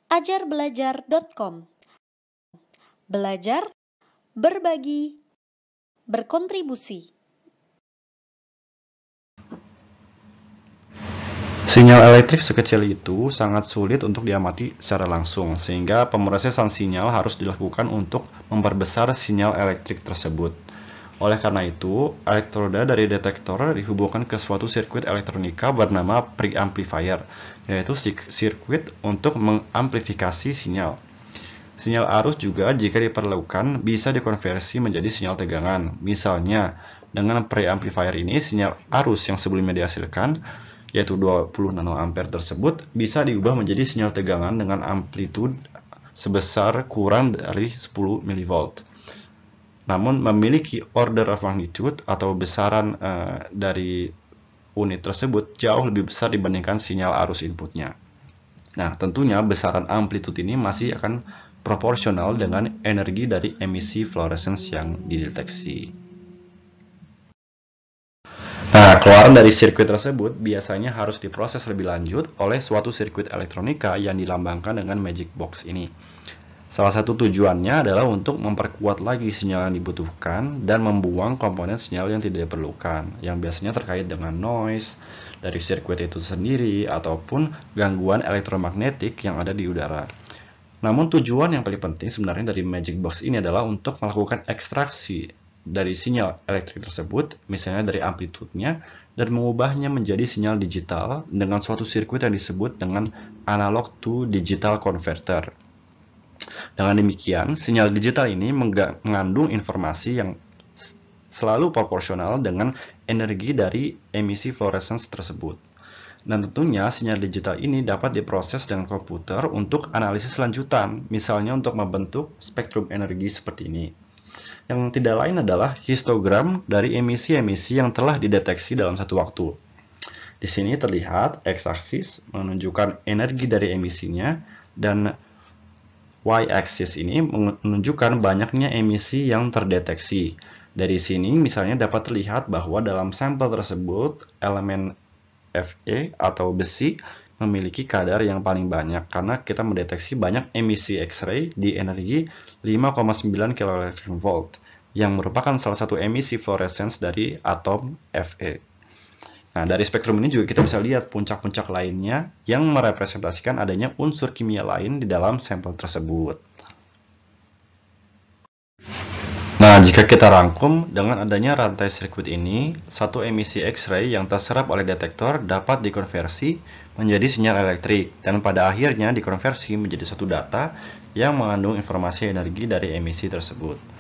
ajarbelajar.com. Belajar, berbagi, berkontribusi. Sinyal elektrik sekecil itu sangat sulit untuk diamati secara langsung, sehingga pemrosesan sinyal harus dilakukan untuk memperbesar sinyal elektrik tersebut. Oleh karena itu, elektroda dari detektor dihubungkan ke suatu sirkuit elektronika bernama preamplifier, yaitu sirkuit untuk mengamplifikasi sinyal. Sinyal arus juga jika diperlukan bisa dikonversi menjadi sinyal tegangan. Misalnya, dengan preamplifier ini sinyal arus yang sebelumnya dihasilkan, yaitu 20 nanoampere tersebut, bisa diubah menjadi sinyal tegangan dengan amplitude sebesar kurang dari 10 mV. Namun memiliki order of magnitude atau besaran dari unit tersebut jauh lebih besar dibandingkan sinyal arus inputnya. Nah, tentunya besaran amplitude ini masih akan proporsional dengan energi dari emisi fluorescence yang dideteksi. Nah, keluaran dari sirkuit tersebut biasanya harus diproses lebih lanjut oleh suatu sirkuit elektronika yang dilambangkan dengan magic box ini. Salah satu tujuannya adalah untuk memperkuat lagi sinyal yang dibutuhkan dan membuang komponen sinyal yang tidak diperlukan, yang biasanya terkait dengan noise dari sirkuit itu sendiri ataupun gangguan elektromagnetik yang ada di udara. Namun tujuan yang paling penting sebenarnya dari magic box ini adalah untuk melakukan ekstraksi dari sinyal elektrik tersebut, misalnya dari amplitudenya, dan mengubahnya menjadi sinyal digital dengan suatu sirkuit yang disebut dengan analog to digital converter. Dengan demikian, sinyal digital ini mengandung informasi yang selalu proporsional dengan energi dari emisi fluorescence tersebut. Dan tentunya sinyal digital ini dapat diproses dengan komputer untuk analisis lanjutan, misalnya untuk membentuk spektrum energi seperti ini. Yang tidak lain adalah histogram dari emisi-emisi yang telah dideteksi dalam satu waktu. Di sini terlihat x-aksis menunjukkan energi dari emisinya dan y-axis ini menunjukkan banyaknya emisi yang terdeteksi. Dari sini misalnya dapat terlihat bahwa dalam sampel tersebut elemen Fe atau besi memiliki kadar yang paling banyak karena kita mendeteksi banyak emisi X-ray di energi 5,9 keV yang merupakan salah satu emisi fluorescence dari atom Fe. Nah, dari spektrum ini juga kita bisa lihat puncak-puncak lainnya yang merepresentasikan adanya unsur kimia lain di dalam sampel tersebut. Nah, jika kita rangkum, dengan adanya rantai sirkuit ini, satu emisi X-ray yang terserap oleh detektor dapat dikonversi menjadi sinyal elektrik, dan pada akhirnya dikonversi menjadi suatu data yang mengandung informasi energi dari emisi tersebut.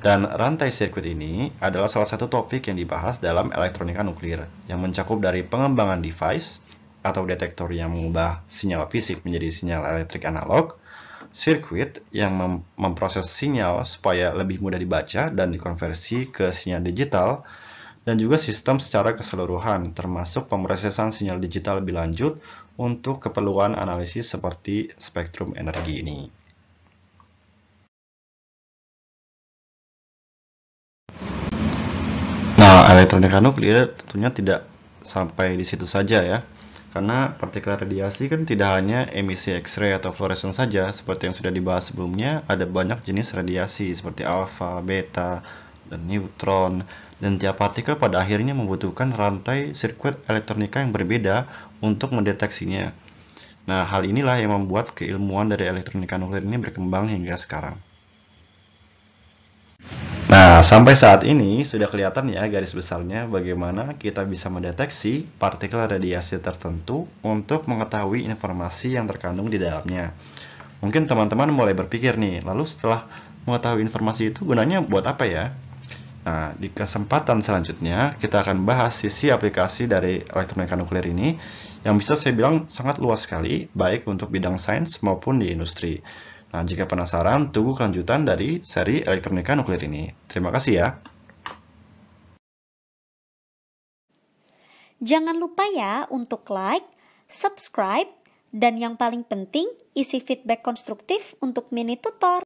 Dan rantai sirkuit ini adalah salah satu topik yang dibahas dalam elektronika nuklir, yang mencakup dari pengembangan device atau detektor yang mengubah sinyal fisik menjadi sinyal elektrik analog, sirkuit yang memproses sinyal supaya lebih mudah dibaca dan dikonversi ke sinyal digital, dan juga sistem secara keseluruhan, termasuk pemrosesan sinyal digital lebih lanjut untuk keperluan analisis seperti spektrum energi ini. Nah, elektronika nuklir tentunya tidak sampai di situ saja ya. Karena partikel radiasi kan tidak hanya emisi X-ray atau fluorescence saja, seperti yang sudah dibahas sebelumnya, ada banyak jenis radiasi seperti alfa, beta, dan neutron, dan tiap partikel pada akhirnya membutuhkan rantai sirkuit elektronika yang berbeda untuk mendeteksinya. Nah, hal inilah yang membuat keilmuan dari elektronika nuklir ini berkembang hingga sekarang. Nah, sampai saat ini sudah kelihatan ya garis besarnya bagaimana kita bisa mendeteksi partikel radiasi tertentu untuk mengetahui informasi yang terkandung di dalamnya. Mungkin teman-teman mulai berpikir nih, lalu setelah mengetahui informasi itu gunanya buat apa ya? Nah, di kesempatan selanjutnya kita akan bahas sisi aplikasi dari elektronika nuklir ini yang bisa saya bilang sangat luas sekali, baik untuk bidang sains maupun di industri. Nah, jika penasaran, tunggu kelanjutan dari seri elektronika nuklir ini. Terima kasih ya. Jangan lupa ya untuk like, subscribe, dan yang paling penting isi feedback konstruktif untuk mini tutor.